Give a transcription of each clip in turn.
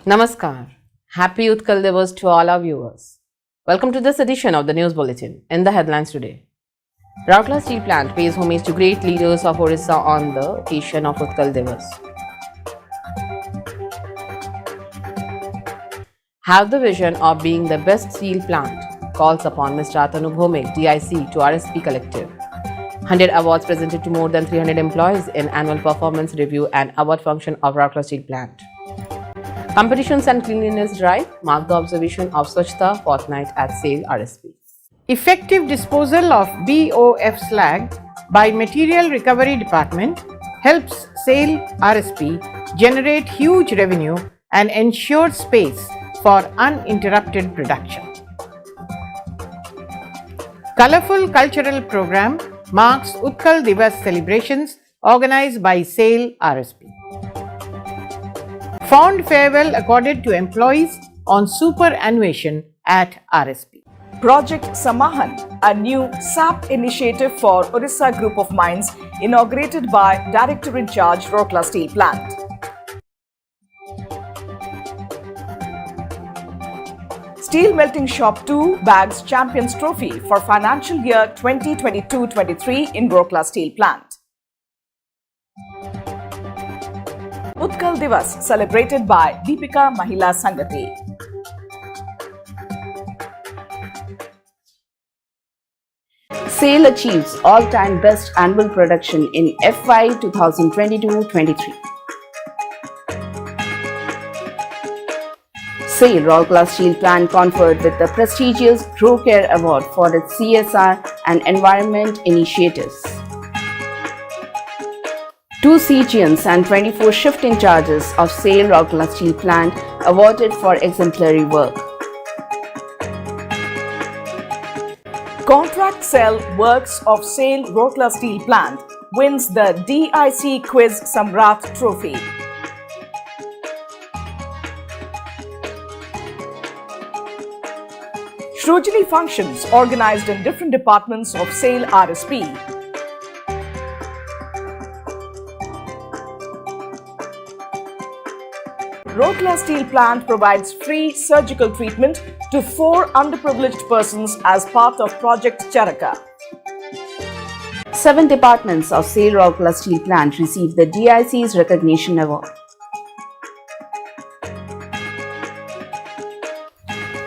Namaskar. Happy Utkal Divas to all our viewers. Welcome to this edition of the News Bulletin. In the headlines today, Rourkela Steel Plant pays homage to great leaders of Orissa on the occasion of Utkal Divas. Have the vision of being the best steel plant, calls upon Mr. Atanu Bhomik, DIC, to RSP Collective. 100 awards presented to more than 300 employees in annual performance review and award function of Rourkela Steel Plant. Competitions and cleanliness drive mark the observation of Swachhta fortnight at SAIL RSP. Effective disposal of BOF slag by Material Recovery Department helps SAIL RSP generate huge revenue and ensure space for uninterrupted production. Colorful cultural program marks Utkal Divas celebrations organized by SAIL RSP. Fond farewell accorded to employees on superannuation at RSP. Project Samahan, a new SAP initiative for Orissa Group of Mines, inaugurated by Director-in-Charge, Rourkela Steel Plant. Steel Melting Shop 2 bags Champions Trophy for financial year 2022-23 in Rourkela Steel Plant. Utkal Divas celebrated by Deepika Mahila Sangati. SAIL achieves all-time best annual production in FY 2022-23. SAIL Rourkela Steel Plant conferred with the prestigious ProCare Award for its CSR and environment initiatives. 2 CGNs and 24 shift in charges of SAIL Rourkela Steel Plant awarded for exemplary work. Contract Cell Works of SAIL Rourkela Steel Plant wins the DIC Quiz Samrat Trophy. Shrujani functions organized in different departments of SAIL RSP. Rourkela Steel Plant provides free surgical treatment to 4 underprivileged persons as part of Project Charaka. 7 departments of SAIL Rourkela Steel Plant received the DIC's Recognition Award.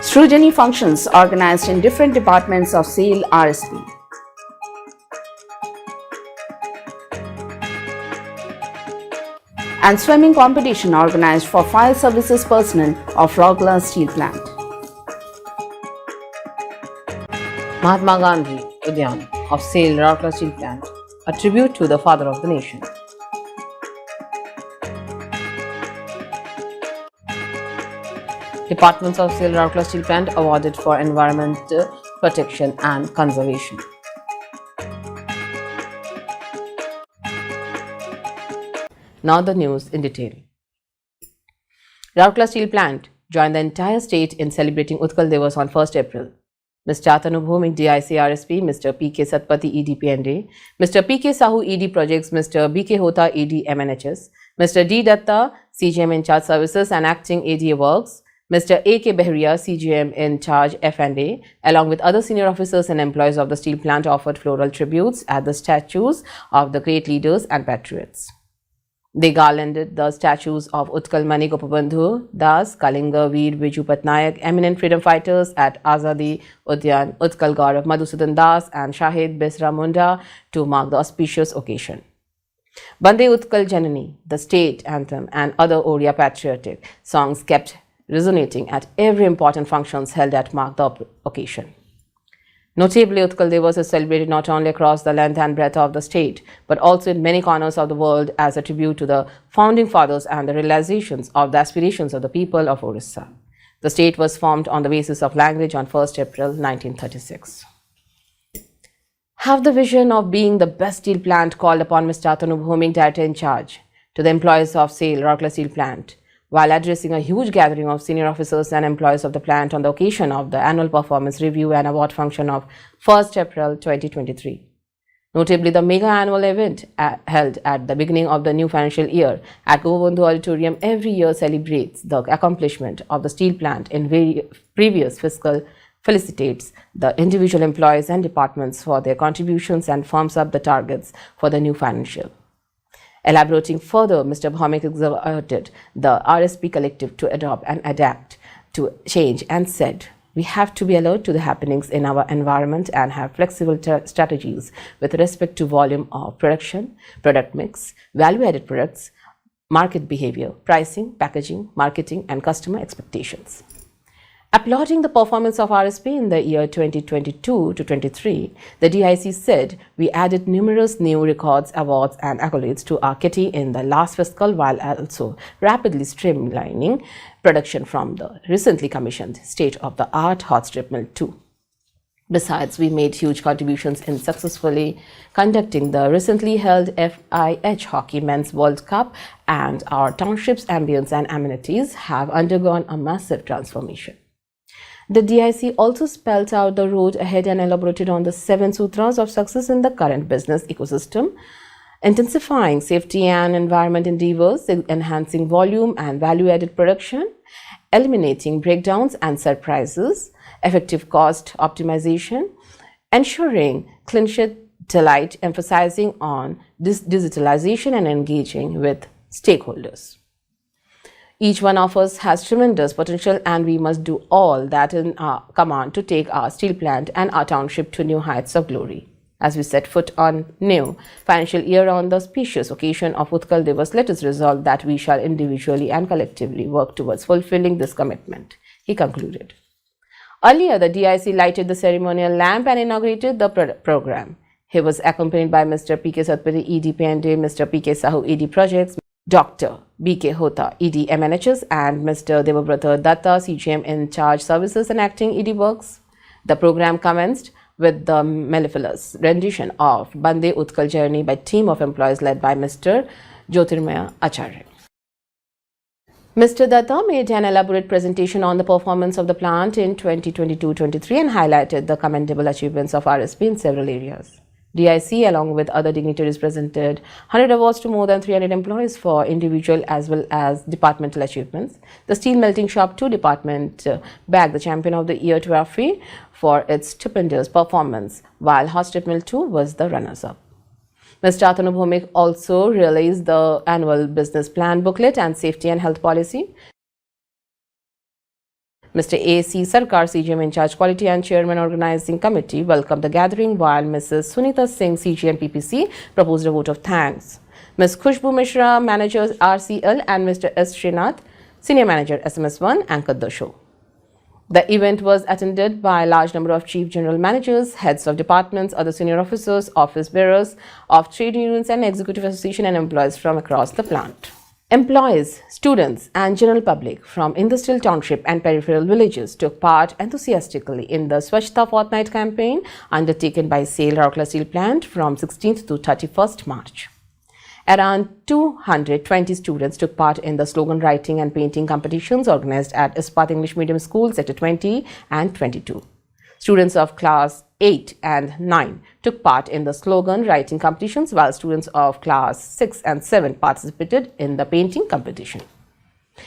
Shrujani functions organized in different departments of SAIL RSP. And swimming competition organized for fire services personnel of Rourkela Steel Plant. Mahatma Gandhi Udyan of SAIL Rourkela Steel Plant, a tribute to the father of the nation. Departments of SAIL Rourkela Steel Plant awarded for environmental protection and conservation. Now the news in detail. Rourkela Steel Plant joined the entire state in celebrating Utkal Divas on 1st April. Mr. Atanu Bhomik, DIC RSP, Mr. P.K. Satpathy, ED PND, Mr. P.K. Sahu, ED Projects, Mr. B.K. Hota, ED MNHS, Mr. D. Datta, CGM in Charge Services and Acting AD Works, Mr. A.K. Behriya, CGM in Charge F&A, along with other senior officers and employees of the steel plant offered floral tributes at the statues of the great leaders and patriots. They garlanded the statues of Utkal Mani Gopabandhu Das, Kalinga Veer Viju Patnaik, eminent freedom fighters at Azadi Udyan, Utkal Gaurav Madhusudan Das and Shahid Bisra Munda to mark the auspicious occasion. Bande Utkal Janani, the state anthem and other Oriya patriotic songs kept resonating at every important functions held at mark the occasion. Notably, Utkal Divas is celebrated not only across the length and breadth of the state, but also in many corners of the world as a tribute to the founding fathers and the realizations of the aspirations of the people of Orissa. The state was formed on the basis of language on 1st April 1936. Have the vision of being the best steel plant, called upon Mr. Atanu Bhomik, Director-in-Charge, to the employees of SAIL Rourkela Steel Plant, while addressing a huge gathering of senior officers and employees of the plant on the occasion of the annual performance review and award function of 1st April 2023. Notably, the mega annual event held at the beginning of the new financial year at Gopabandhu Auditorium every year celebrates the accomplishment of the steel plant in previous fiscal, felicitates the individual employees and departments for their contributions and firms up the targets for the new financial. Elaborating further, Mr. Bhaumik exhorted the RSP collective to adopt and adapt to change and said, "We have to be alert to the happenings in our environment and have flexible strategies with respect to volume of production, product mix, value-added products, market behavior, pricing, packaging, marketing, and customer expectations." Applauding the performance of RSP in the year 2022 to 23, the DIC said, "We added numerous new records, awards, and accolades to our kitty in the last fiscal while also rapidly streamlining production from the recently commissioned state-of-the-art hot strip mill too. Besides, we made huge contributions in successfully conducting the recently held FIH Hockey Men's World Cup, and our township's ambience and amenities have undergone a massive transformation." The DIC also spelled out the road ahead and elaborated on the 7 sutras of success in the current business ecosystem: intensifying safety and environment endeavors, enhancing volume and value-added production, eliminating breakdowns and surprises, effective cost optimization, ensuring clean sheet delight, emphasizing on digitalization and engaging with stakeholders. Each one of us has tremendous potential, and we must do all that in our command to take our steel plant and our township to new heights of glory. As we set foot on new financial year on the auspicious occasion of Utkal Divas, let us resolve that we shall individually and collectively work towards fulfilling this commitment, he concluded. Earlier, the DIC lighted the ceremonial lamp and inaugurated the program. He was accompanied by Mr. P.K. Satpathy, ED P&A, Mr. P.K. Sahu, ED Projects, Dr. B.K. Hota, ED MNHS, and Mr. Devabrata Datta, CGM in charge services and acting ED works. The program commenced with the mellifluous rendition of Bande Utkal Journey by team of employees led by Mr. Jyotirmaya Acharya. Mr. Datta made an elaborate presentation on the performance of the plant in 2022-23 and highlighted the commendable achievements of RSP in several areas. DIC, along with other dignitaries, presented 100 awards to more than 300 employees for individual as well as departmental achievements. The Steel Melting Shop 2 department bagged the Champion of the Year trophy for its stupendous performance, while Hot Strip Mill 2 was the runners-up. Mr. Chatanu Bhomik also released the annual business plan booklet and safety and health policy. Mr. A.C. Sarkar, CGM in charge quality and chairman organizing committee, welcomed the gathering, while Mrs. Sunita Singh, CGM PPC, proposed a vote of thanks. Ms. Khushbu Mishra, manager RCL, and Mr. S. Srinath, senior manager SMS1, anchored the show. The event was attended by a large number of chief general managers, heads of departments, other senior officers, office bearers of trade unions and executive association, and employees from across the plant. Employees, students, and general public from industrial township and peripheral villages took part enthusiastically in the Swachhta Fortnight campaign undertaken by SAIL Rourkela Steel Plant from 16th to 31st March. Around 220 students took part in the slogan writing and painting competitions organized at Ispat English Medium School, Sector 20 and 22. Students of class 8 and 9 took part in the slogan writing competitions, while students of class 6 and 7 participated in the painting competition.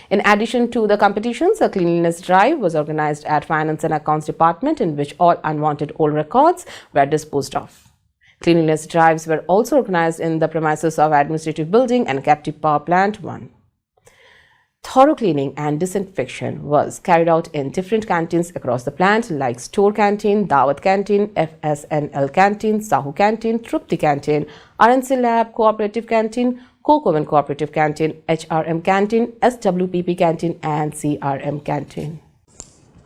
In addition to the competitions, a cleanliness drive was organized at Finance and Accounts Department, in which all unwanted old records were disposed of. Cleanliness drives were also organized in the premises of Administrative Building and Captive Power Plant 1. Thorough cleaning and disinfection was carried out in different canteens across the plant, like Store Canteen, Dawat Canteen, FSNL Canteen, Sahu Canteen, Trupti Canteen, RNC Lab, Cooperative Canteen, Coke-Oven Cooperative Canteen, HRM Canteen, SWPP Canteen, and CRM Canteen.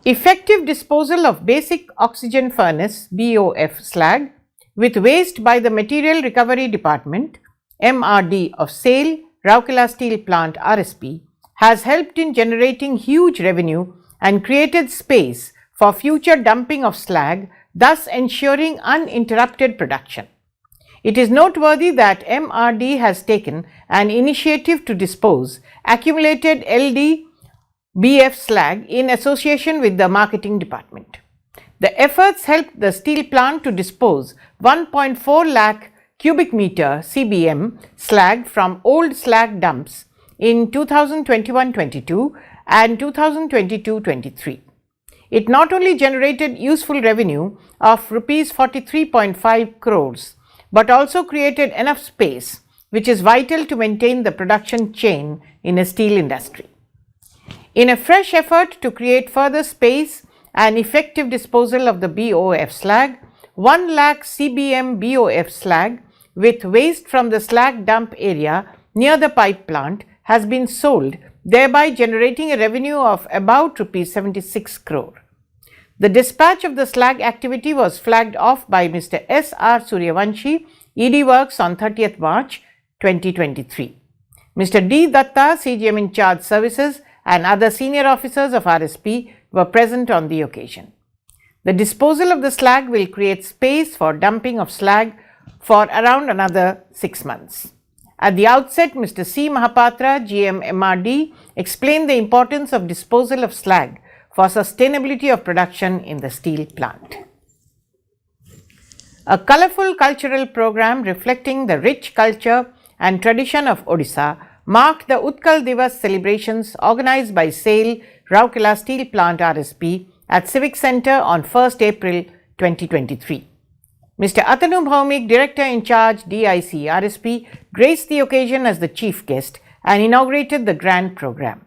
Effective disposal of basic oxygen furnace BOF slag with waste by the Material Recovery Department MRD of SAIL Rourkela Steel Plant RSP has helped in generating huge revenue and created space for future dumping of slag, thus ensuring uninterrupted production. It is noteworthy that MRD has taken an initiative to dispose accumulated LDBF slag in association with the marketing department. The efforts helped the steel plant to dispose 1.4 lakh cubic meter CBM slag from old slag dumps in 2021-22 and 2022-23. It not only generated useful revenue of rupees 43.5 crores, but also created enough space, which is vital to maintain the production chain in a steel industry. In a fresh effort to create further space and effective disposal of the BOF slag, 1 lakh CBM BOF slag with waste from the slag dump area near the pipe plant has been sold, thereby generating a revenue of about rupees 76 crore. The dispatch of the slag activity was flagged off by Mr. S.R. Suryavanshi, ED Works on 30th March 2023. Mr. D. Datta, CGM in charge services and other senior officers of RSP were present on the occasion. The disposal of the slag will create space for dumping of slag for around another 6 months. At the outset, Mr. C. Mahapatra, GM MRD, explained the importance of disposal of slag for sustainability of production in the steel plant. A colourful cultural program reflecting the rich culture and tradition of Odisha marked the Utkal Divas celebrations organized by SAIL, Rourkela Steel Plant RSP at Civic Centre on 1st April 2023. Mr. Atanu Bhaumik, Director in charge DIC RSP, graced the occasion as the chief guest and inaugurated the grand program.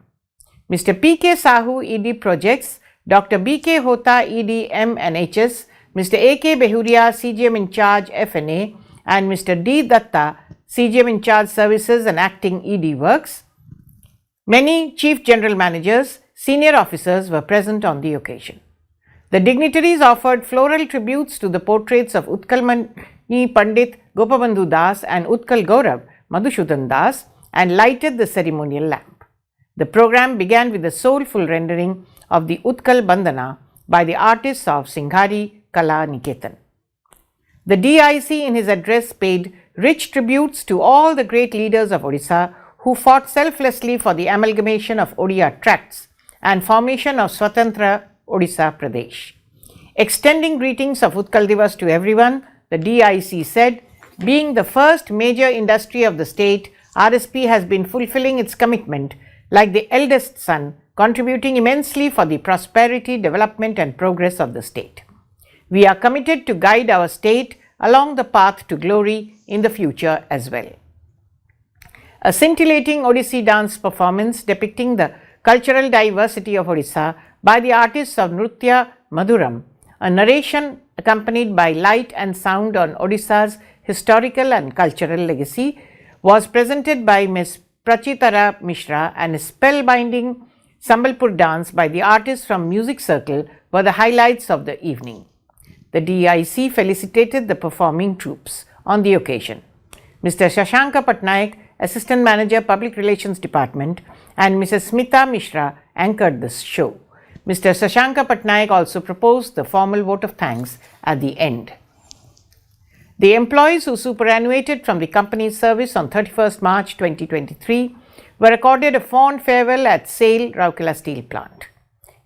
Mr. P.K. Sahu, ED Projects, Dr. B.K. Hota, ED M&HS, Mr. A.K. Behuria, CGM in charge FNA, and Mr. D. Datta, CGM in charge services and acting ED Works. Many chief general managers, senior officers were present on the occasion. The dignitaries offered floral tributes to the portraits of Utkalmani Pandit Gopabandhu Das and Utkal Gaurav Madhusudhan Das and lighted the ceremonial lamp. The program began with a soulful rendering of the Utkal Bandhana by the artists of Singhari Kala Niketan. The DIC in his address paid rich tributes to all the great leaders of Odisha who fought selflessly for the amalgamation of Odia tracts and formation of Swatantra Odisha Pradesh. Extending greetings of Utkal Divas to everyone, the DIC said, being the first major industry of the state, RSP has been fulfilling its commitment like the eldest son, contributing immensely for the prosperity, development and progress of the state. We are committed to guide our state along the path to glory in the future as well. A scintillating Odissi dance performance depicting the cultural diversity of Odisha by the artists of Nrutya Madhuram, a narration accompanied by light and sound on Odisha's historical and cultural legacy, was presented by Ms. Prachitara Mishra, and a spellbinding Sambalpur dance by the artists from Music Circle were the highlights of the evening. The DIC felicitated the performing troops on the occasion. Mr. Shashanka Patnaik, Assistant Manager Public Relations Department, and Mrs. Smita Mishra anchored the show. Mr. Shashanka Patnaik also proposed the formal vote of thanks at the end. The employees who superannuated from the company's service on 31st March 2023 were accorded a fond farewell at SAIL, Rourkela Steel Plant.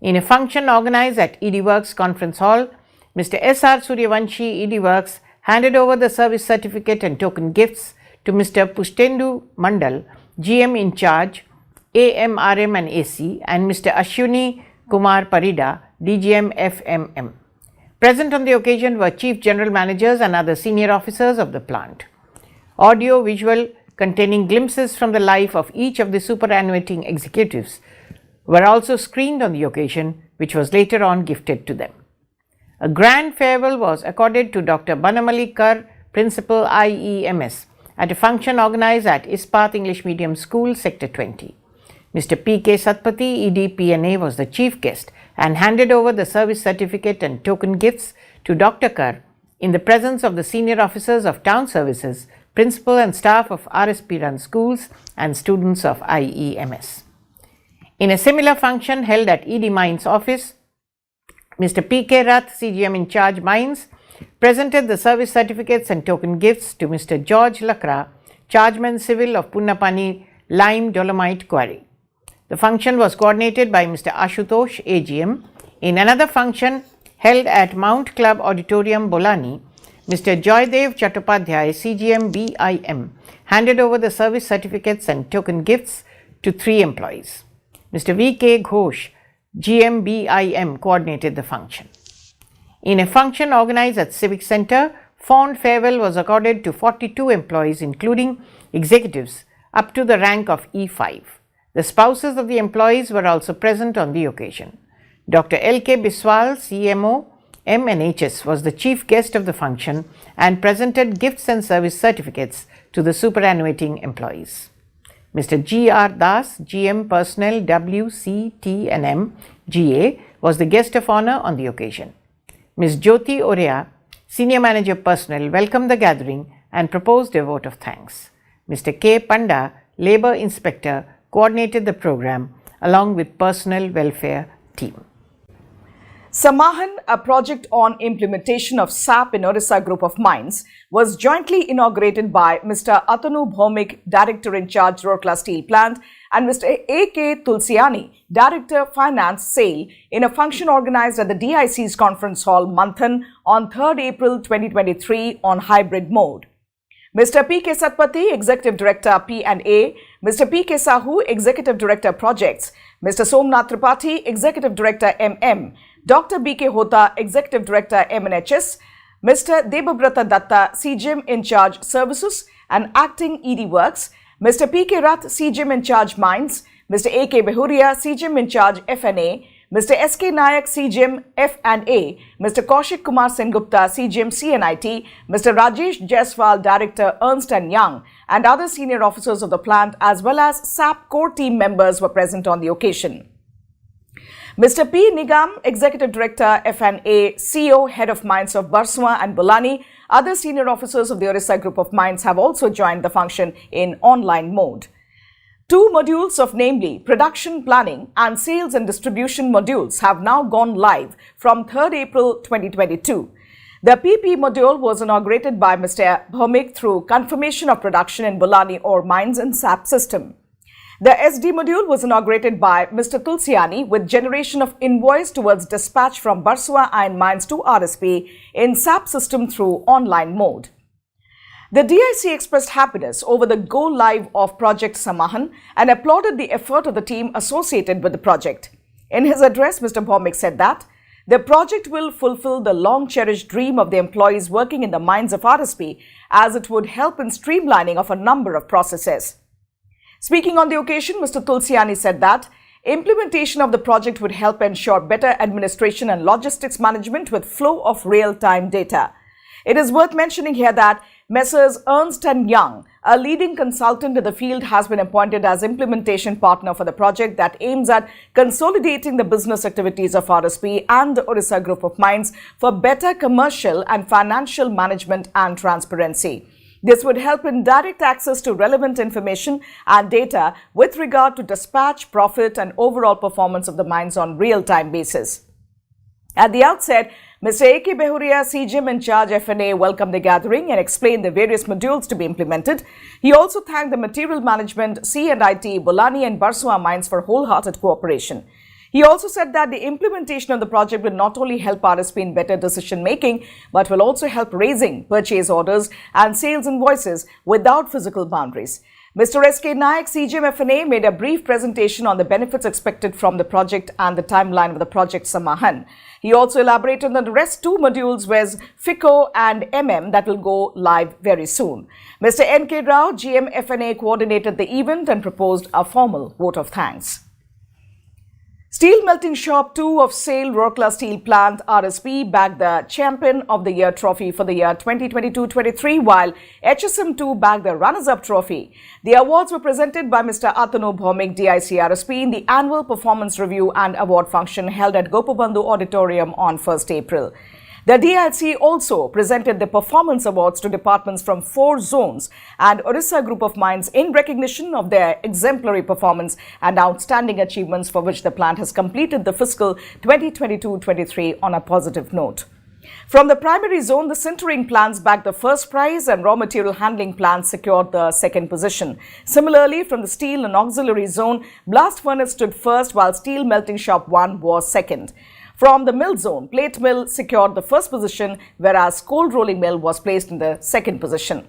In a function organized at ED Works Conference Hall, Mr. S.R. Suryavanshi, ED Works, handed over the service certificate and token gifts to Mr. Pushtendu Mandal, GM in charge, AMRM and AC, and Mr. Ashwini Kumar Parida, DGM FMM. Present on the occasion were chief general managers and other senior officers of the plant. Audio visual containing glimpses from the life of each of the superannuating executives were also screened on the occasion, which was later on gifted to them. A grand farewell was accorded to Dr. Banamali Kar, Principal IEMS, at a function organized at Ispat English Medium School, Sector 20. Mr. P.K. Satpathy, ED PNA, was the chief guest and handed over the service certificate and token gifts to Dr. Kar in the presence of the senior officers of town services, principal and staff of RSP-run schools and students of IEMS. In a similar function held at ED Mines office, Mr. P.K. Rath, CGM in charge Mines, presented the service certificates and token gifts to Mr. George Lakra, Chargeman Civil of Punnapani Lime Dolomite Quarry. The function was coordinated by Mr. Ashutosh, AGM. In another function held at Mount Club Auditorium, Bolani, Mr. Joydev Chattopadhyay, CGM BIM, handed over the service certificates and token gifts to 3 employees. Mr. V.K. Ghosh, GM BIM, coordinated the function. In a function organized at Civic Center, fond farewell was accorded to 42 employees, including executives, up to the rank of E5. The spouses of the employees were also present on the occasion. Dr. L.K. Biswal, CMO, M&HS, was the chief guest of the function and presented gifts and service certificates to the superannuating employees. Mr. G.R. Das, GM Personnel WCT&M, GA, was the guest of honor on the occasion. Ms. Jyoti Orea, Senior Manager Personnel, welcomed the gathering and proposed a vote of thanks. Mr. K. Panda, Labour Inspector, coordinated the program along with Personnel Welfare Team. Samahan, a project on implementation of SAP in Orissa Group of Mines, was jointly inaugurated by Mr. Atanu Bhaumik, Director in Charge, Rourkela Steel Plant, and Mr. A.K. Tulsiani, Director Finance, SAIL, in a function organized at the DIC's Conference Hall, Manthan, on 3rd April 2023 on hybrid mode. Mr. P.K. Satpathy, Executive Director P&A, Mr. P.K. Sahu, Executive Director Projects, Mr. Somnath Tripathi, Executive Director MM, Dr. B.K. Hota, Executive Director M&HS, Mr. Debabrata Datta, CGM in Charge Services and Acting ED Works, Mr. P.K. Rath, CGM in Charge Mines, Mr. A.K. Behuria, CGM in Charge FNA, Mr. S.K. Nayak, CGM F&A, Mr. Kaushik Kumar Sengupta, CGM CNIT, Mr. Rajesh Jaiswal, Director Ernst & Young, and other senior officers of the plant as well as SAP core team members were present on the occasion. Mr. P. Nigam, Executive Director F&A, CEO, Head of Mines of Barsua and Bolani, other senior officers of the Orissa Group of Mines have also joined the function in online mode. 2 modules of namely Production Planning and Sales and Distribution modules have now gone live from 3rd April 2022. The PP module was inaugurated by Mr. Bhaumik through confirmation of production in Bolani ore mines and SAP system. The SD module was inaugurated by Mr. Tulsiani with generation of invoice towards dispatch from Barsua Iron Mines to RSP in SAP system through online mode. The DIC expressed happiness over the go-live of Project Samahan and applauded the effort of the team associated with the project. In his address, Mr. Bhaumik said that the project will fulfill the long-cherished dream of the employees working in the mines of RSP as it would help in streamlining of a number of processes. Speaking on the occasion, Mr. Tulsiani said that implementation of the project would help ensure better administration and logistics management with flow of real-time data. It is worth mentioning here that Messrs. Ernst & Young, a leading consultant in the field, has been appointed as implementation partner for the project that aims at consolidating the business activities of RSP and the Orissa Group of Mines for better commercial and financial management and transparency. This would help in direct access to relevant information and data with regard to dispatch, profit and overall performance of the mines on real-time basis. At the outset, Mr. A.K. Behuria, CGM in Charge FNA, welcomed the gathering and explained the various modules to be implemented. He also thanked the material management, C&IT, Bolani and Barsua mines for wholehearted cooperation. He also said that the implementation of the project will not only help RSP in better decision-making, but will also help raising purchase orders and sales invoices without physical boundaries. Mr. S.K. Nayak, CGM FNA, made a brief presentation on the benefits expected from the project and the timeline of the project Samahan. He also elaborated on the rest 2 modules with FICO and MM that will go live very soon. Mr. N.K. Rao, GM FNA, coordinated the event and proposed a formal vote of thanks. Steel Melting Shop 2 of SAIL Rourkela Steel Plant RSP bagged the Champion of the Year trophy for the year 2022-23, while HSM2 bagged the Runners-Up trophy. The awards were presented by Mr. Atanu Bhaumik, DIC RSP, in the annual performance review and award function held at Gopabandhu Auditorium on 1st April. The DIC also presented the performance awards to departments from 4 zones and Orissa Group of Mines in recognition of their exemplary performance and outstanding achievements for which the plant has completed the fiscal 2022-23 on a positive note. From the primary zone, the sintering plants bagged the first prize and raw material handling plants secured the second position. Similarly, from the steel and auxiliary zone, blast furnace stood first while steel melting shop 1 was second. From the mill zone, plate mill secured the first position, whereas cold rolling mill was placed in the second position.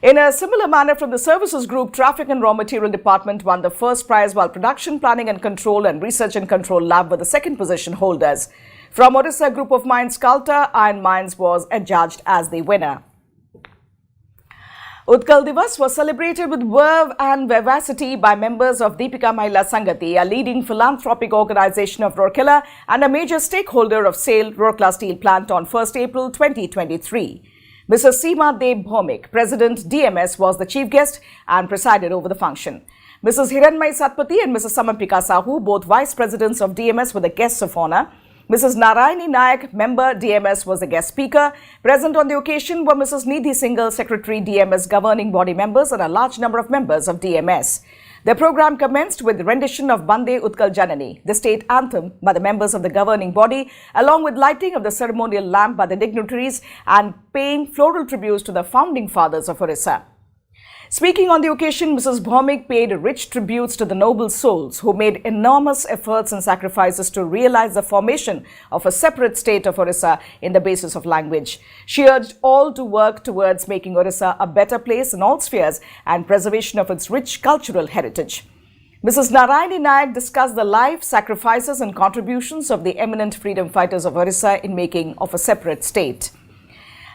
In a similar manner, from the Services Group, Traffic and Raw Material Department won the first prize, while Production Planning and Control and Research and Control Lab were the second position holders. From Odisha Group of Mines, Kalta Iron Mines was adjudged as the winner. Utkal Divas was celebrated with verve and vivacity by members of Deepika Mahila Sangati, a leading philanthropic organization of Rourkela and a major stakeholder of SAIL Rourkela Steel Plant on 1st April 2023. Mrs. Seema Deb Bhomik, President DMS, was the chief guest and presided over the function. Mrs. Hiranmai Satpathy and Mrs. Samampika Sahu, both vice presidents of DMS, were the guests of honor. Mrs. Narayani Nayak, member DMS, was the guest speaker. Present on the occasion were Mrs. Nidhi Singhal, Secretary DMS governing body members, and a large number of members of DMS. The program commenced with rendition of Bande Utkal Janani, the state anthem, by the members of the governing body, along with lighting of the ceremonial lamp by the dignitaries and paying floral tributes to the founding fathers of Orissa. Speaking on the occasion, Mrs. Bhomik paid rich tributes to the noble souls who made enormous efforts and sacrifices to realize the formation of a separate state of Orissa in the basis of language. She urged all to work towards making Orissa a better place in all spheres and preservation of its rich cultural heritage. Mrs. Narayani Nayak discussed the life, sacrifices and contributions of the eminent freedom fighters of Orissa in making of a separate state.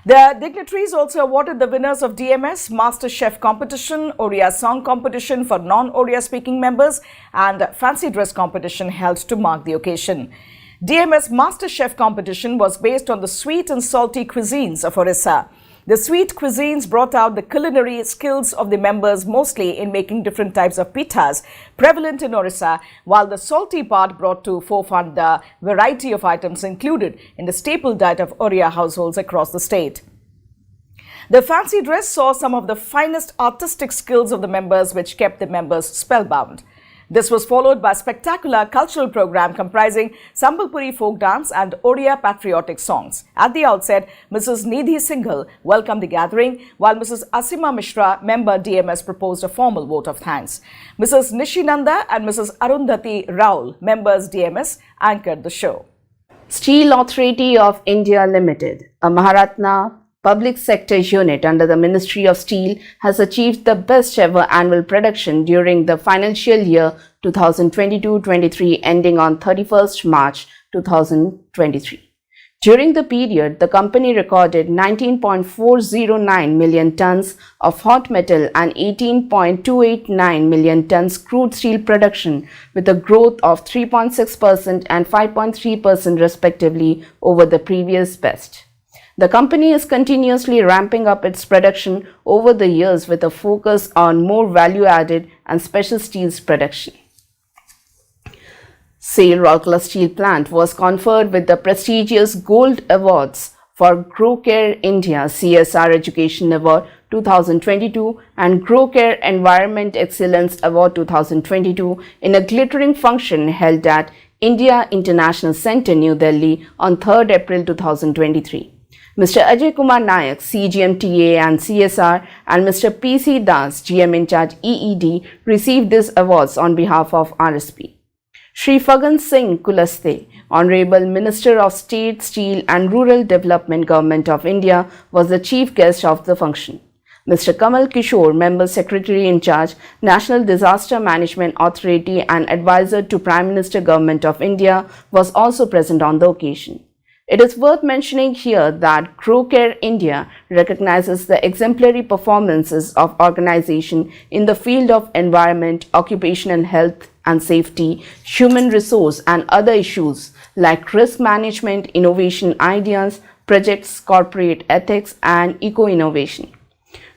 The dignitaries also awarded the winners of DMS Master Chef Competition, Oriya Song Competition for non-Oriya speaking members and Fancy Dress Competition held to mark the occasion. DMS Master Chef Competition was based on the sweet and salty cuisines of Orissa. The sweet cuisines brought out the culinary skills of the members, mostly in making different types of pitas prevalent in Orissa, while the salty part brought to forefront the variety of items included in the staple diet of Oriya households across the state. The fancy dress saw some of the finest artistic skills of the members, which kept the members spellbound. This was followed by a spectacular cultural program comprising Sambalpuri folk dance and Oriya patriotic songs. At the outset, Mrs. Nidhi Singhal welcomed the gathering, while Mrs. Asima Mishra, member DMS, proposed a formal vote of thanks. Mrs. Nishinanda and Mrs. Arundhati Raul, members DMS, anchored the show. Steel Authority of India Limited, a Maharatna public sector unit under the Ministry of Steel, has achieved the best ever annual production during the financial year 2022-23 ending on 31st March 2023. During the period, the company recorded 19.409 million tons of hot metal and 18.289 million tons crude steel production, with a growth of 3.6% and 5.3% respectively over the previous best. The company is continuously ramping up its production over the years with a focus on more value-added and special steels production. SAIL Rourkela Steel Plant was conferred with the prestigious Gold Awards for Grow Care India CSR Education Award 2022 and Grow Care Environment Excellence Award 2022 in a glittering function held at India International Centre, New Delhi on 3rd April 2023. Mr. Ajay Kumar Nayak, CGMTA and CSR, and Mr. P.C. Das, GM in charge EED, received these awards on behalf of RSP. Shri Fagan Singh Kulaste, Honorable Minister of State, Steel and Rural Development, Government of India, was the chief guest of the function. Mr. Kamal Kishore, Member Secretary in charge, National Disaster Management Authority and Advisor to Prime Minister, Government of India, was also present on the occasion. It is worth mentioning here that Grow Care India recognizes the exemplary performances of organizations in the field of environment, occupational health and safety, human resource and other issues like risk management, innovation ideas, projects, corporate ethics and eco-innovation.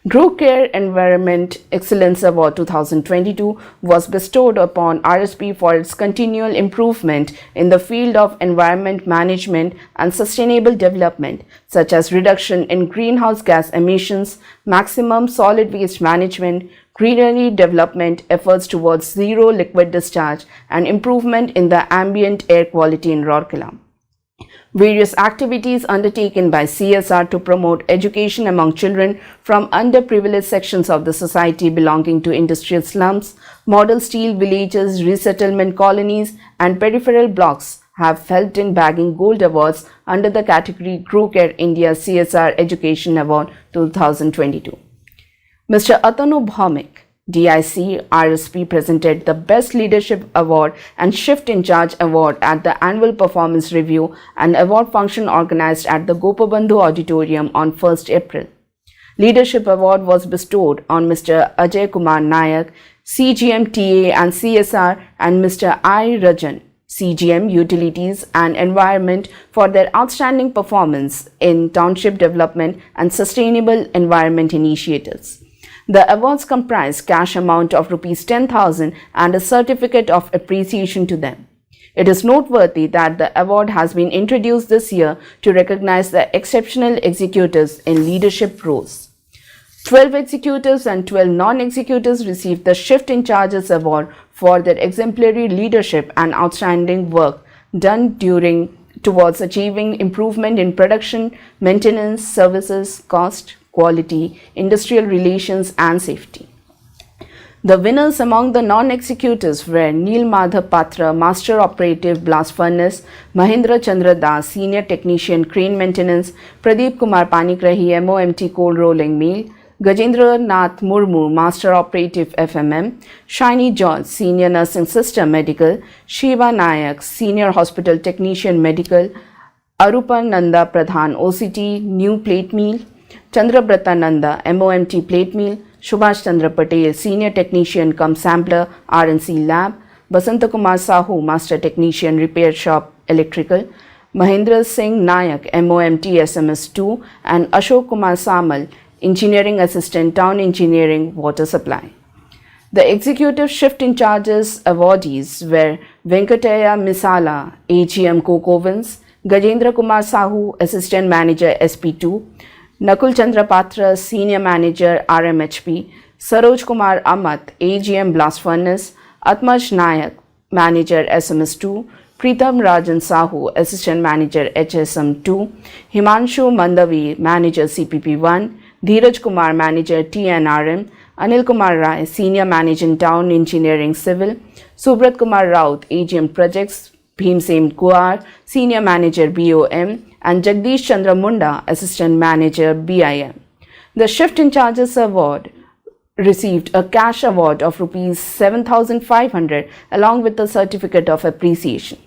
Grow Care Environment Excellence Award 2022 was bestowed upon RSP for its continual improvement in the field of environment management and sustainable development, such as reduction in greenhouse gas emissions, maximum solid waste management, greenery development efforts towards zero liquid discharge, and improvement in the ambient air quality in Rourkela. Various activities undertaken by CSR to promote education among children from underprivileged sections of the society belonging to industrial slums, model steel villages, resettlement colonies, and peripheral blocks have helped in bagging gold awards under the category GrowCare India CSR Education Award 2022. Mr. Atanu Bhaumik, DIC RSP, presented the Best Leadership Award and Shift in Charge Award at the annual performance review and award function organized at the Gopabandhu Auditorium on 1st April. Leadership Award was bestowed on Mr. Ajay Kumar Nayak, CGM TA and CSR, and Mr. I. Rajan, CGM Utilities and Environment, for their outstanding performance in township development and sustainable environment initiatives. The awards comprise cash amount of Rs 10,000 and a certificate of appreciation to them. It is noteworthy that the award has been introduced this year to recognize the exceptional executives in leadership roles. 12 executives and 12 non-executives received the Shift in Charges Award for their exemplary leadership and outstanding work done towards achieving improvement in production, maintenance, services, cost, quality, industrial relations and safety. The winners among the non-executives were Neel Madhav Patra, Master Operative Blast Furnace, Mahendra Chandra Das, Senior Technician Crane Maintenance, Pradeep Kumar Panigrahi, MOMT Coal Rolling Mill, Gajendra Nath Murmu, Master Operative FMM, Shiny George, Senior Nursing Sister Medical, Shiva Nayak, Senior Hospital Technician Medical, Arupa Nanda Pradhan, OCT, New Plate Mill, Chandrabrata Nanda, MOMT Plate Mill, Subhash Chandra Patel, Senior Technician cum Sampler, RNC Lab, Basanta Kumar Sahu, Master Technician Repair Shop Electrical, Mahendra Singh Nayak, MOMT SMS 2, and Ashok Kumar Samal, Engineering Assistant Town Engineering Water Supply. The Executive Shift in Charges awardees were Venkataya Misala, AGM Coke-Ovens, Gajendra Kumar Sahu, Assistant Manager SP2, Nakul Chandra Patra, Senior Manager RMHP, Saroj Kumar Amat, AGM Blast Furnace, Atmaj Nayak, Manager SMS2, Pritam Rajan Sahu, Assistant Manager HSM2, Himanshu Mandavi, Manager CPP1, Dheeraj Kumar, Manager TNRM, Anil Kumar Rai, Senior Managing Town Engineering Civil, Subrat Kumar Raut, AGM Projects, Bhimsen Kuar, Senior Manager BOM, and Jagdish Chandra Munda, Assistant Manager BIM. The Shift in Charges Award received a cash award of Rs 7,500 along with a certificate of appreciation.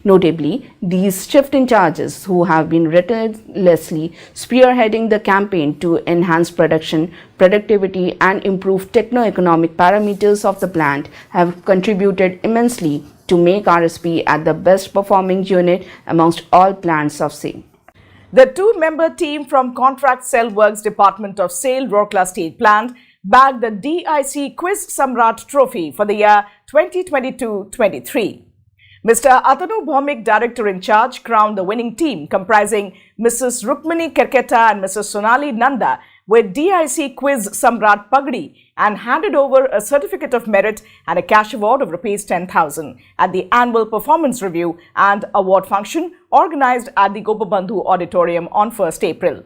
Notably, these shift in charges, who have been relentlessly spearheading the campaign to enhance production, productivity and improve techno-economic parameters of the plant, have contributed immensely to make RSP at the best performing unit amongst all plants of SAIL. The two-member team from Contract Cell Works Department of SAIL Rourkela Steel Plant bagged the DIC Quiz Samrat Trophy for the year 2022-23. Mr. Atanu Bhaumik, Director in Charge, crowned the winning team comprising Mrs. Rukmini Kerketa and Mrs. Sonali Nanda with DIC Quiz Samrat Pagdi and handed over a certificate of merit and a cash award of Rs 10,000 at the annual performance review and award function organized at the Gopabandhu Auditorium on 1st April.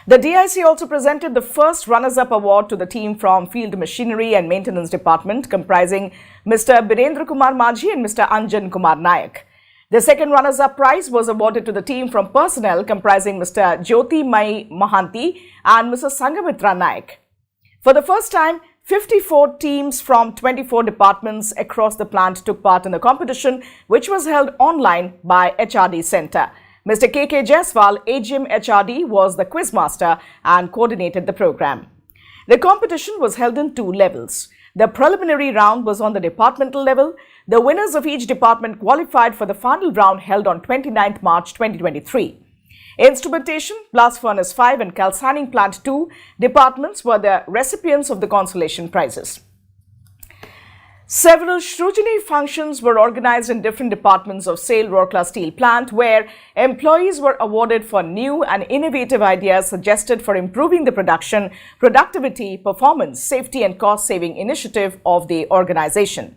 The DIC also presented the first runners-up award to the team from Field Machinery and Maintenance Department comprising Mr. Birendra Kumar Majhi and Mr. Anjan Kumar Nayak. The second runners-up prize was awarded to the team from Personnel comprising Mr. Jyoti Mai Mahanti and Mrs. Sangamitra Nayak. For the first time, 54 teams from 24 departments across the plant took part in the competition, which was held online by HRD Center. Mr. KK Jaiswal, AGM HRD, was the quizmaster and coordinated the program. The competition was held in two levels. The preliminary round was on the departmental level. The winners of each department qualified for the final round held on 29th March 2023. Instrumentation, Blast Furnace 5 and Calcining Plant 2 departments were the recipients of the consolation prizes. Several Shrujini functions were organized in different departments of SAIL Rourkela Steel Plant, where employees were awarded for new and innovative ideas suggested for improving the production, productivity, performance, safety and cost-saving initiative of the organization.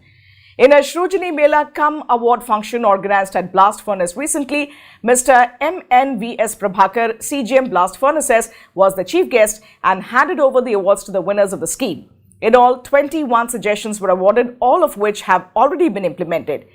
In a Shrujini Mela Cum award function organized at Blast Furnace recently, Mr. MNVS Prabhakar, CGM Blast Furnaces, was the chief guest and handed over the awards to the winners of the scheme. In all, 21 suggestions were awarded, all of which have already been implemented.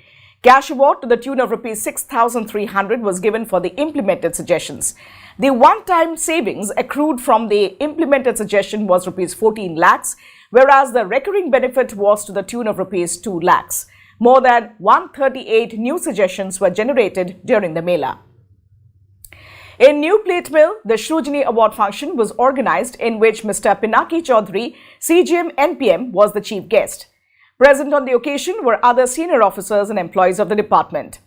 Cash award to the tune of Rs 6,300 was given for the implemented suggestions. The one-time savings accrued from the implemented suggestion was Rs 14 lakhs, whereas the recurring benefit was to the tune of Rs 2 lakhs. More than 138 new suggestions were generated during the Mela. In New Plate Mill, the Shrujini Award function was organized, in which Mr. Pinaki Chaudhary, CGM NPM, was the chief guest. Present on the occasion were other senior officers and employees of the department.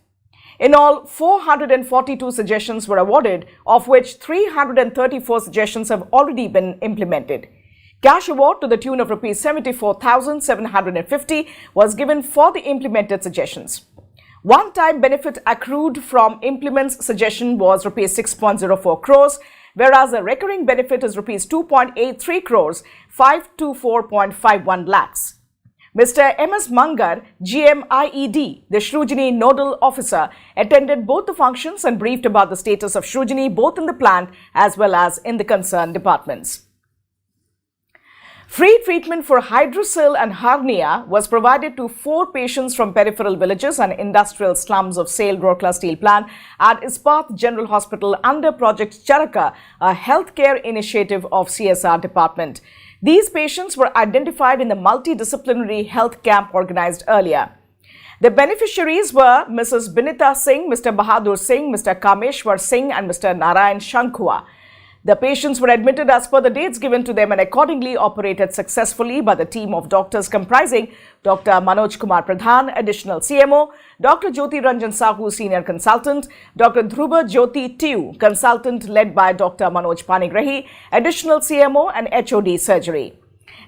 In all, 442 suggestions were awarded, of which 334 suggestions have already been implemented. Cash award to the tune of Rs 74,750 was given for the implemented suggestions. One-time benefit accrued from implements suggestion was Rs 6.04 crores, whereas the recurring benefit is Rs 2.83 crores, 524.51 lakhs. Mr. M.S. Mangar, GMIED, the Shrujini Nodal Officer, attended both the functions and briefed about the status of Shrujini both in the plant as well as in the concerned departments. Free treatment for hydrocele and hernia was provided to 4 patients from peripheral villages and industrial slums of SAIL Rourkela Steel Plant at Ispat General Hospital under Project Charaka, a healthcare initiative of CSR department. These patients were identified in the multidisciplinary health camp organized earlier. The beneficiaries were Mrs. Binita Singh, Mr. Bahadur Singh, Mr. Kameshwar Singh and Mr. Narayan Shankua. The patients were admitted as per the dates given to them and accordingly operated successfully by the team of doctors comprising Dr. Manoj Kumar Pradhan, Additional CMO, Dr. Jyoti Ranjan Sahu, Senior Consultant, Dr. Dhruva Jyoti Tiu, Consultant led by Dr. Manoj Panigrahi, Additional CMO and HOD Surgery.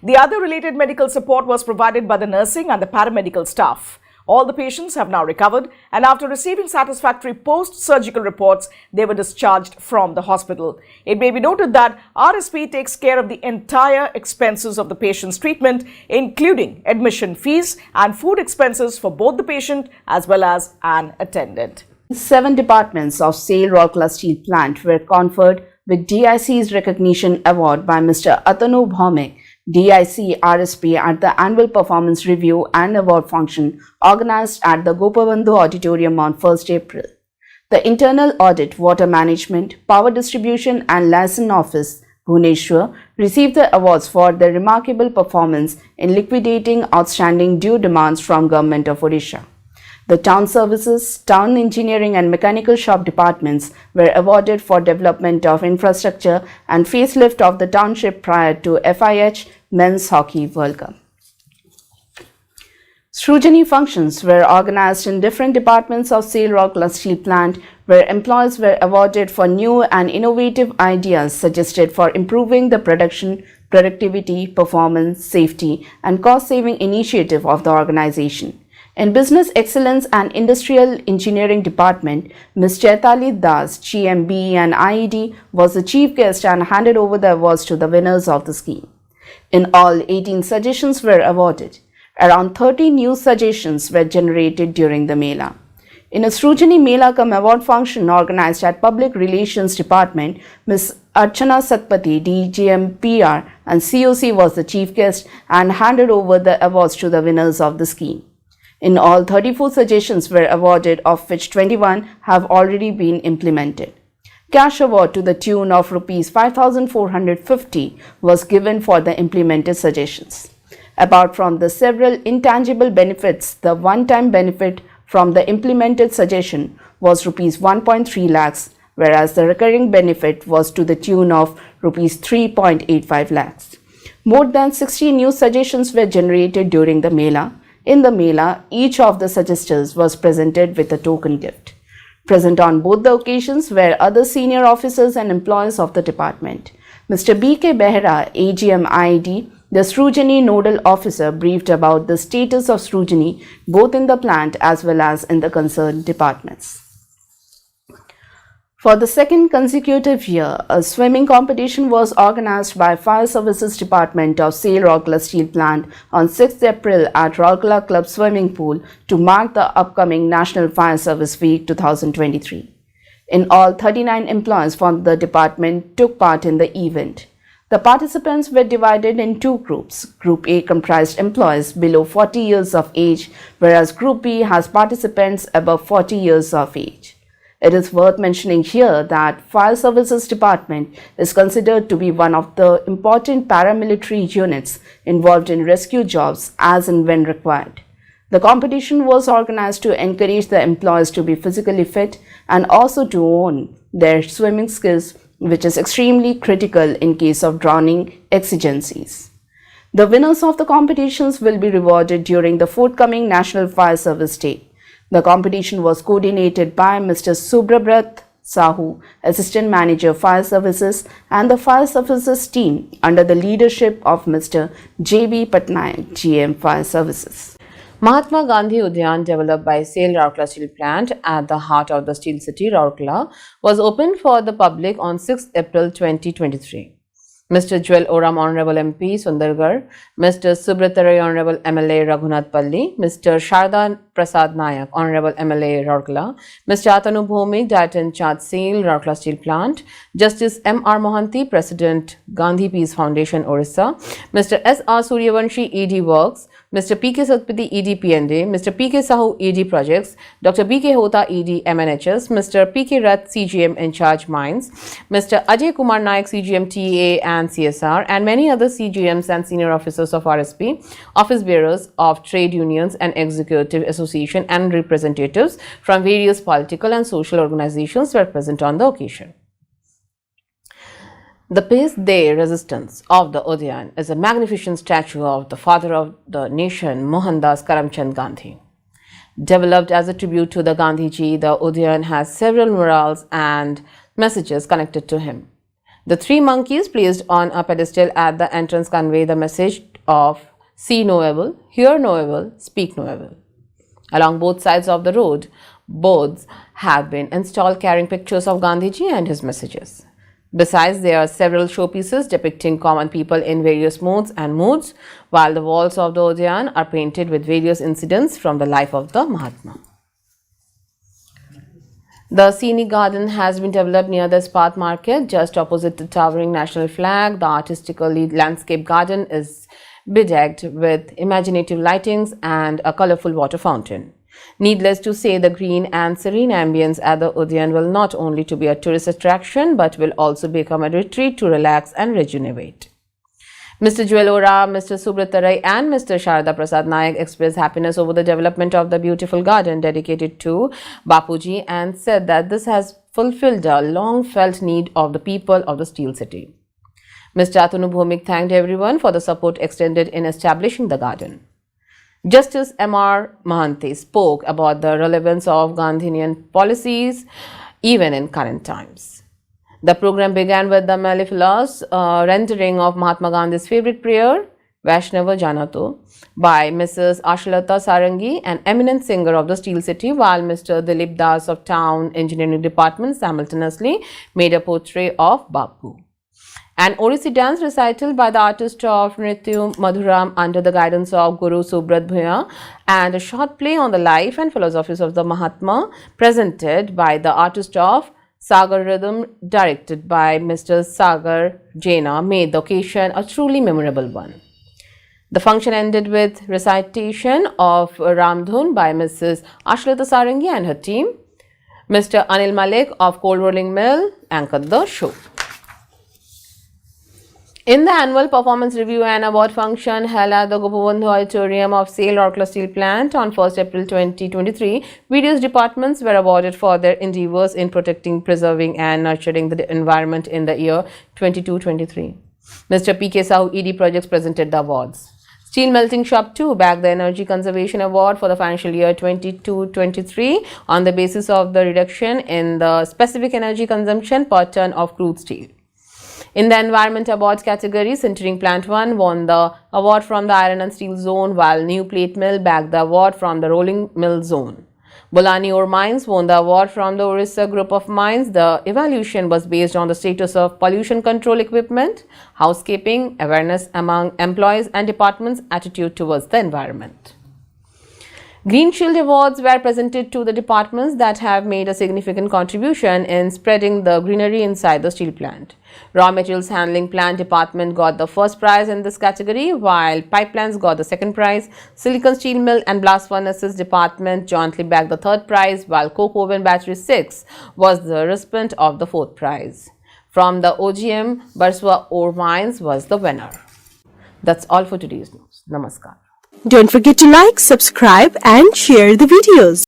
The other related medical support was provided by the nursing and the paramedical staff. All the patients have now recovered, and after receiving satisfactory post-surgical reports, they were discharged from the hospital. It may be noted that RSP takes care of the entire expenses of the patient's treatment, including admission fees and food expenses for both the patient as well as an attendant. 7 departments of SAIL Rourkela Steel Plant were conferred with DIC's recognition award by Mr. Atanu Bhaumik, DIC RSP, at the annual performance review and award function organized at the Gopabandhu Auditorium on 1st April. The Internal Audit, Water Management, Power Distribution and Liaison Office, Bhubaneswar, received the awards for their remarkable performance in liquidating outstanding due demands from Government of Odisha. The Town Services, Town Engineering and Mechanical Shop departments were awarded for development of infrastructure and facelift of the township prior to FIH Men's Hockey World Cup. Shrujini functions were organized in different departments of SAIL Rourkela Steel Plant, where employees were awarded for new and innovative ideas suggested for improving the production, productivity, performance, safety and cost-saving initiative of the organization. In Business Excellence and Industrial Engineering Department, Ms. Chaitali Das, GMB and IED, was the chief guest and handed over the awards to the winners of the scheme. In all, 18 suggestions were awarded. Around 30 new suggestions were generated during the Mela. In a Shrujini Mela Cum Award function organized at Public Relations Department, Ms. Archana Satpathy, DGM PR and COC, was the chief guest and handed over the awards to the winners of the scheme. In all, 34 suggestions were awarded, of which 21 have already been implemented. Cash award to the tune of Rs 5,450 was given for the implemented suggestions. Apart from the several intangible benefits, the one-time benefit from the implemented suggestion was Rs 1.3 lakhs, whereas the recurring benefit was to the tune of Rs 3.85 lakhs. More than 60 new suggestions were generated during the Mela. In the Mela, each of the suggestors was presented with a token gift. Present on both the occasions were other senior officers and employees of the department. Mr. B.K. Behra, AGM IED, the Shrujini Nodal Officer, briefed about the status of Shrujini both in the plant as well as in the concerned departments. For the second consecutive year, a swimming competition was organized by Fire Services Department of SAIL Rourkela Steel Plant on 6th April at Rourkela Club Swimming Pool to mark the upcoming National Fire Service Week 2023. In all, 39 employees from the department took part in the event. The participants were divided in two groups. Group A comprised employees below 40 years of age, whereas Group B has participants above 40 years of age. It is worth mentioning here that Fire Services Department is considered to be one of the important paramilitary units involved in rescue jobs as and when required. The competition was organized to encourage the employees to be physically fit and also to own their swimming skills, which is extremely critical in case of drowning exigencies. The winners of the competitions will be rewarded during the forthcoming National Fire Service Day. The competition was coordinated by Mr. Subrabrat Sahu, Assistant Manager Fire Services, and the Fire Services team under the leadership of Mr. J.B. Patnaik, GM Fire Services. Mahatma Gandhi Udyan, developed by SAIL Rourkela Steel Plant at the heart of the steel city, Rourkela, was opened for the public on 6 April 2023. Mr. Jewel Oram, Honorable MP, Sundargarh, Mr. Subratarai, Honorable MLA, Raghunath Palli, Mr. Sharda Prasad Nayak, Honorable MLA, Rourkela, Mr. Atanu Bhomik, Director in Charge, SAIL, Rourkela Steel Plant, Justice M.R. Mohanty, President, Gandhi Peace Foundation, Orissa, Mr. S.R. Suryavanshi, ED Works, Mr. P.K. Satpathy, ED P&A, Mr. P.K. Sahu, ED Projects, Dr. B.K. Hota, ED MNHS, Mr. P.K. Rath, CGM in Charge Mines, Mr. Ajay Kumar Naik, CGM TEA and CSR, and many other CGMs and senior officers of RSP, office bearers of trade unions and executive association, and representatives from various political and social organizations were present on the occasion. The Peace Day Resistance of the Udyan is a magnificent statue of the father of the nation, Mohandas Karamchand Gandhi. Developed as a tribute to the Gandhiji, the Udyan has several murals and messages connected to him. The three monkeys placed on a pedestal at the entrance convey the message of see no evil, hear no evil, speak no evil. Along both sides of the road, boards have been installed carrying pictures of Gandhiji and his messages. Besides, there are several showpieces depicting common people in various modes and moods, while the walls of the Udyan are painted with various incidents from the life of the Mahatma. The scenic garden has been developed near the Ispat Market, just opposite the towering national flag. The artistically landscaped garden is bedecked with imaginative lightings and a colorful water fountain. Needless to say, the green and serene ambience at the Udyan will not only to be a tourist attraction, but will also become a retreat to relax and rejuvenate. Mr. Jewel Ora, Mr. Subratarai and Mr. Sharda Prasad Nayak expressed happiness over the development of the beautiful garden dedicated to Bapuji and said that this has fulfilled a long-felt need of the people of the steel city. Mr. Atanu Bhomik thanked everyone for the support extended in establishing the garden. Justice M.R. Mohanty spoke about the relevance of Gandhian policies even in current times. The program began with the mellifluous rendering of Mahatma Gandhi's favorite prayer, Vaishnava Janato, by Mrs. Ashalata Sarangi, an eminent singer of the steel city, while Mr. Dilip Das of Town Engineering Department simultaneously made a portrait of Bapu. An Odissi dance recital by the artist of Nritya Madhuram under the guidance of Guru Subrat Bhuya, and a short play on the life and philosophies of the Mahatma presented by the artist of Sagar Rhythm directed by Mr. Sagar Jaina made the occasion a truly memorable one. The function ended with recitation of Ramdhun by Mrs. Ashlata Sarangi and her team. Mr. Anil Malik of Cold Rolling Mill anchored the show. In the annual performance review and award function held at the Gopabandhu Auditorium of SAIL Rourkela Steel Plant on 1st April 2023, various departments were awarded for their endeavors in protecting, preserving and nurturing the environment in the year 22-23. Mr. P.K. Sahu, ED Projects, presented the awards. Steel Melting Shop 2 bagged the Energy Conservation Award for the financial year 22-23 on the basis of the reduction in the specific energy consumption per ton of crude steel. In the Environment Awards category, Sintering Plant 1 won the award from the Iron and Steel Zone, while New Plate Mill bagged the award from the Rolling Mill Zone. Bolani Ore Mines won the award from the Orissa Group of Mines. The evaluation was based on the status of pollution control equipment, housekeeping, awareness among employees and departments' attitude towards the environment. Green Shield Awards were presented to the departments that have made a significant contribution in spreading the greenery inside the steel plant. Raw Materials Handling Plant Department got the first prize in this category, while Pipelines got the second prize. Silicon Steel Mill and Blast Furnaces Department jointly bagged the third prize, while Coke Oven Battery 6 was the recipient of the fourth prize. From the OGM, Barswa Ore Mines was the winner. That's all for today's news. Namaskar. Don't forget to like, subscribe and share the videos.